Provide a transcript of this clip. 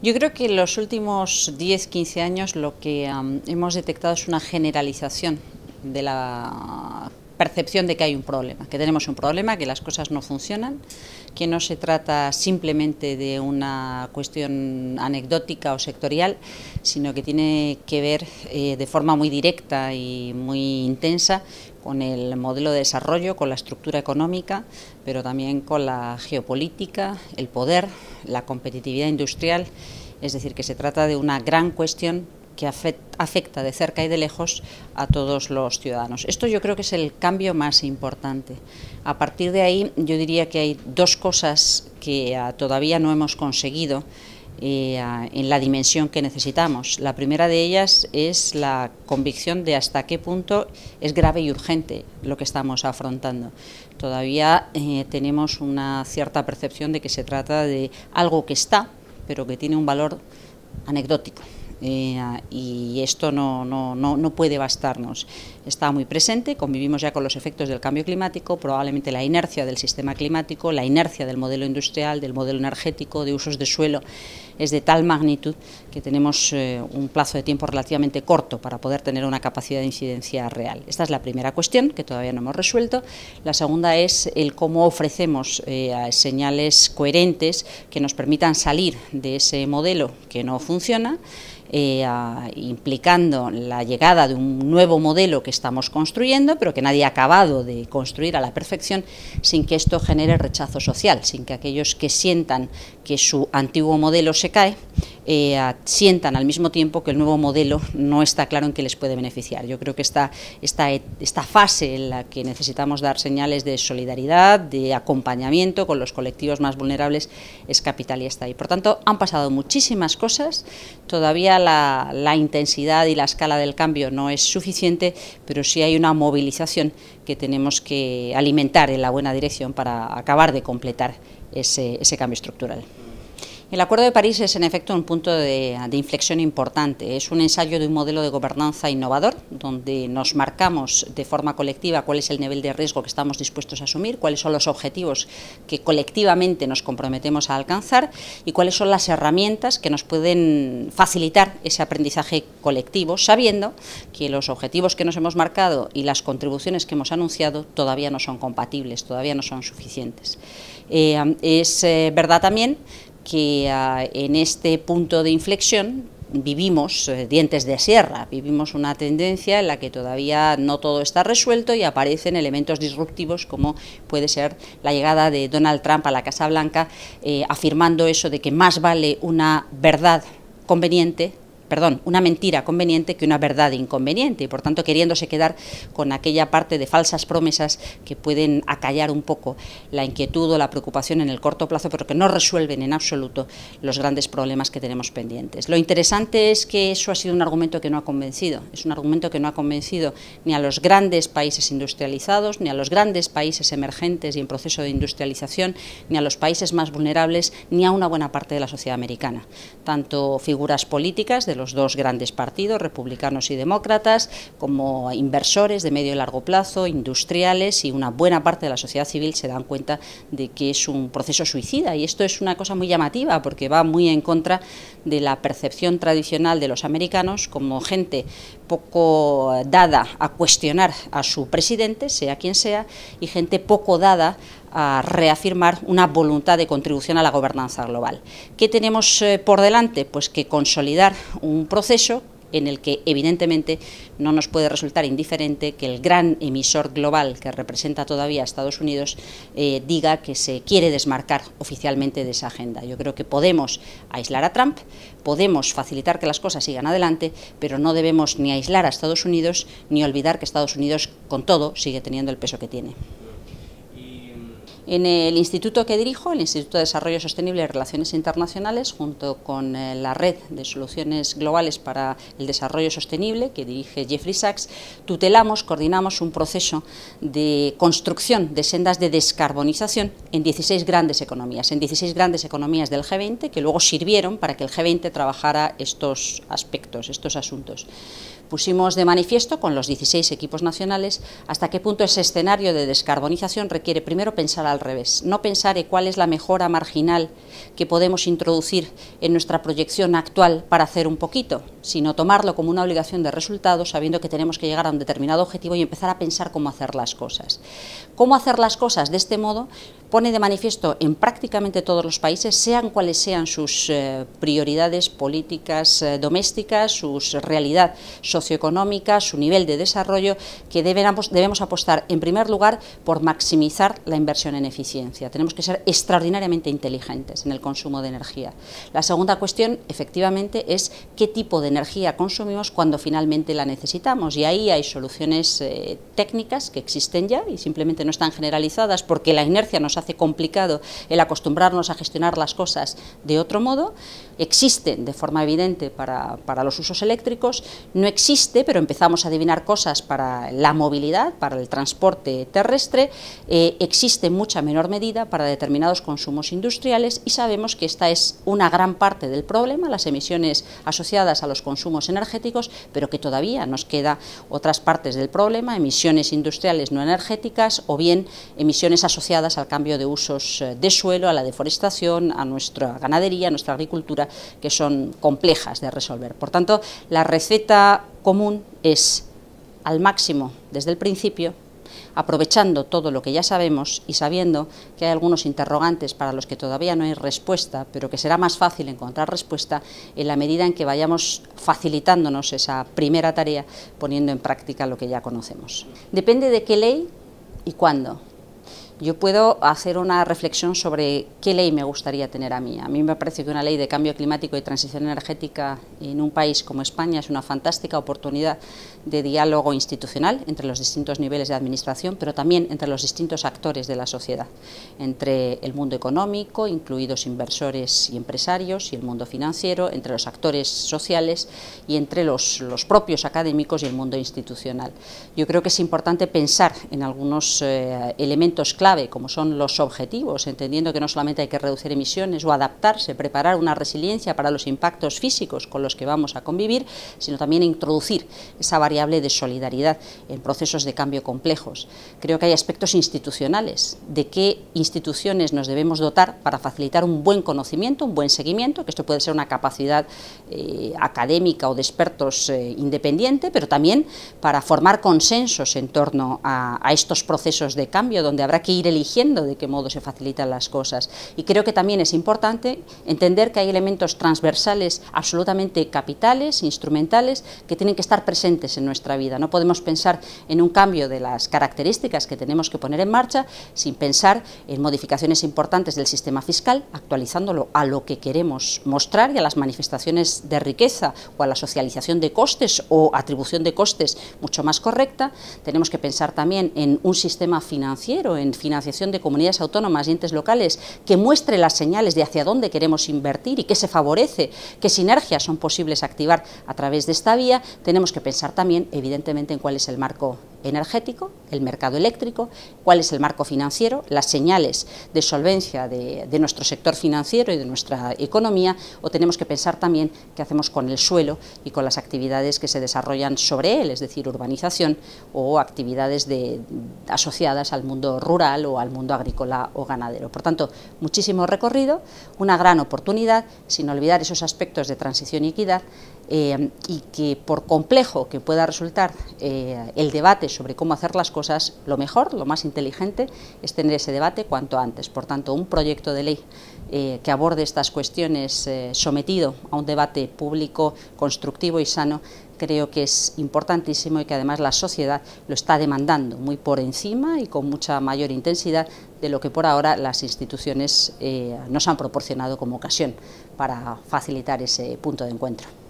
Yo creo que en los últimos 10-15 años lo que hemos detectado es una generalización de la percepción de que hay un problema, que tenemos un problema, que las cosas no funcionan, que no se trata simplemente de una cuestión anecdótica o sectorial, sino que tiene que ver de forma muy directa y muy intensa con el modelo de desarrollo, con la estructura económica, pero también con la geopolítica, el poder, la competitividad industrial. Es decir, que se trata de una gran cuestión que afecta de cerca y de lejos a todos los ciudadanos. Esto yo creo que es el cambio más importante. A partir de ahí yo diría que hay dos cosas que todavía no hemos conseguido en la dimensión que necesitamos. La primera de ellas es la convicción de hasta qué punto es grave y urgente lo que estamos afrontando. Todavía tenemos una cierta percepción de que se trata de algo que está, pero que tiene un valor anecdótico. Y esto no puede bastarnos. Está muy presente, convivimos ya con los efectos del cambio climático, probablemente la inercia del sistema climático, la inercia del modelo industrial, del modelo energético, de usos de suelo, es de tal magnitud que tenemos un plazo de tiempo relativamente corto para poder tener una capacidad de incidencia real. Esta es la primera cuestión que todavía no hemos resuelto. La segunda es el cómo ofrecemos señales coherentes que nos permitan salir de ese modelo que no funciona, implicando la llegada de un nuevo modelo que estamos construyendo, pero que nadie ha acabado de construir a la perfección, sin que esto genere rechazo social, sin que aquellos que sientan que su antiguo modelo se cae, sientan al mismo tiempo que el nuevo modelo no está claro en qué les puede beneficiar. Yo creo que esta fase en la que necesitamos dar señales de solidaridad, de acompañamiento con los colectivos más vulnerables, es capital y está ahí. Por tanto, han pasado muchísimas cosas, todavía la intensidad y la escala del cambio no es suficiente, pero sí hay una movilización que tenemos que alimentar en la buena dirección para acabar de completar ese cambio estructural. El Acuerdo de París es, en efecto, un punto de inflexión importante. Es un ensayo de un modelo de gobernanza innovador, donde nos marcamos de forma colectiva cuál es el nivel de riesgo que estamos dispuestos a asumir, cuáles son los objetivos que colectivamente nos comprometemos a alcanzar y cuáles son las herramientas que nos pueden facilitar ese aprendizaje colectivo, sabiendo que los objetivos que nos hemos marcado y las contribuciones que hemos anunciado todavía no son compatibles, todavía no son suficientes. Es verdad también que en este punto de inflexión vivimos dientes de sierra, vivimos una tendencia en la que todavía no todo está resuelto y aparecen elementos disruptivos como puede ser la llegada de Donald Trump a la Casa Blanca, afirmando eso de que más vale una mentira conveniente que una verdad inconveniente, y por tanto queriéndose quedar con aquella parte de falsas promesas que pueden acallar un poco la inquietud o la preocupación en el corto plazo, pero que no resuelven en absoluto los grandes problemas que tenemos pendientes. Lo interesante es que eso ha sido un argumento que no ha convencido, es un argumento que no ha convencido ni a los grandes países industrializados, ni a los grandes países emergentes y en proceso de industrialización, ni a los países más vulnerables, ni a una buena parte de la sociedad americana. Tanto figuras políticas de los dos grandes partidos, republicanos y demócratas, como inversores de medio y largo plazo, industriales y una buena parte de la sociedad civil se dan cuenta de que es un proceso suicida, y esto es una cosa muy llamativa porque va muy en contra de la percepción tradicional de los americanos como gente poco dada a cuestionar a su presidente, sea quien sea, y gente poco dada a reafirmar una voluntad de contribución a la gobernanza global. ¿Qué tenemos por delante? Pues que consolidar un proceso en el que evidentemente no nos puede resultar indiferente que el gran emisor global que representa todavía a Estados Unidos diga que se quiere desmarcar oficialmente de esa agenda. Yo creo que podemos aislar a Trump, podemos facilitar que las cosas sigan adelante, pero no debemos ni aislar a Estados Unidos ni olvidar que Estados Unidos, con todo, sigue teniendo el peso que tiene. En el instituto que dirijo, el Instituto de Desarrollo Sostenible y Relaciones Internacionales, junto con la Red de Soluciones Globales para el Desarrollo Sostenible, que dirige Jeffrey Sachs, tutelamos, coordinamos un proceso de construcción de sendas de descarbonización en 16 grandes economías del G20, que luego sirvieron para que el G20 trabajara estos aspectos, estos asuntos. pusimos de manifiesto con los 16 equipos nacionales hasta qué punto ese escenario de descarbonización requiere primero pensar al revés, no pensar en cuál es la mejora marginal que podemos introducir en nuestra proyección actual para hacer un poquito, sino tomarlo como una obligación de resultados, sabiendo que tenemos que llegar a un determinado objetivo y empezar a pensar cómo hacer las cosas. Cómo hacer las cosas de este modo pone de manifiesto en prácticamente todos los países, sean cuales sean sus prioridades políticas domésticas, su realidad socioeconómica, su nivel de desarrollo, que debemos apostar en primer lugar por maximizar la inversión en eficiencia. Tenemos que ser extraordinariamente inteligentes en el consumo de energía. La segunda cuestión, efectivamente, es qué tipo de energía consumimos cuando finalmente la necesitamos, y ahí hay soluciones técnicas que existen ya y simplemente no están generalizadas porque la inercia nos hace complicado el acostumbrarnos a gestionar las cosas de otro modo. Existen de forma evidente para los usos eléctricos, no existe, pero empezamos a adivinar cosas para la movilidad, para el transporte terrestre, existe en mucha menor medida para determinados consumos industriales, y sabemos que esta es una gran parte del problema, las emisiones asociadas a los consumos energéticos, pero que todavía nos queda otras partes del problema, emisiones industriales no energéticas o bien emisiones asociadas al cambio de usos de suelo, a la deforestación, a nuestra ganadería, a nuestra agricultura, que son complejas de resolver. Por tanto, la receta común es, al máximo desde el principio, aprovechando todo lo que ya sabemos y sabiendo que hay algunos interrogantes para los que todavía no hay respuesta, pero que será más fácil encontrar respuesta en la medida en que vayamos facilitándonos esa primera tarea, poniendo en práctica lo que ya conocemos. Depende de qué ley y cuándo. Yo puedo hacer una reflexión sobre qué ley me gustaría tener a mí. A mí me parece que una ley de cambio climático y transición energética en un país como España es una fantástica oportunidad de diálogo institucional entre los distintos niveles de administración, pero también entre los distintos actores de la sociedad, entre el mundo económico, incluidos inversores y empresarios, y el mundo financiero, entre los actores sociales y entre los propios académicos y el mundo institucional. Yo creo que es importante pensar en algunos elementos clave, como son los objetivos, entendiendo que no solamente hay que reducir emisiones o adaptarse, preparar una resiliencia para los impactos físicos con los que vamos a convivir, sino también introducir esa variable de solidaridad en procesos de cambio complejos. Creo que hay aspectos institucionales, de qué instituciones nos debemos dotar para facilitar un buen conocimiento, un buen seguimiento, que esto puede ser una capacidad académica o de expertos independiente, pero también para formar consensos en torno a estos procesos de cambio, donde habrá que ir eligiendo de qué modo se facilitan las cosas. Y creo que también es importante entender que hay elementos transversales absolutamente capitales, instrumentales, que tienen que estar presentes en nuestra vida. No podemos pensar en un cambio de las características que tenemos que poner en marcha sin pensar en modificaciones importantes del sistema fiscal, actualizándolo a lo que queremos mostrar y a las manifestaciones de riqueza o a la socialización de costes o atribución de costes mucho más correcta. Tenemos que pensar también en un sistema financiero, en financiación de comunidades autónomas y entes locales que muestre las señales de hacia dónde queremos invertir y qué se favorece, qué sinergias son posibles activar a través de esta vía. Tenemos que pensar también, evidentemente, en cuál es el marco energético, el mercado eléctrico, cuál es el marco financiero, las señales de solvencia de nuestro sector financiero y de nuestra economía, o tenemos que pensar también qué hacemos con el suelo y con las actividades que se desarrollan sobre él, es decir, urbanización o actividades asociadas al mundo rural o al mundo agrícola o ganadero. Por tanto, muchísimo recorrido, una gran oportunidad, sin olvidar esos aspectos de transición y equidad, y que por complejo que pueda resultar el debate sobre cómo hacer las cosas, lo mejor, lo más inteligente es tener ese debate cuanto antes. Por tanto, un proyecto de ley que aborde estas cuestiones sometido a un debate público, constructivo y sano, creo que es importantísimo y que además la sociedad lo está demandando muy por encima y con mucha mayor intensidad de lo que por ahora las instituciones nos han proporcionado como ocasión para facilitar ese punto de encuentro.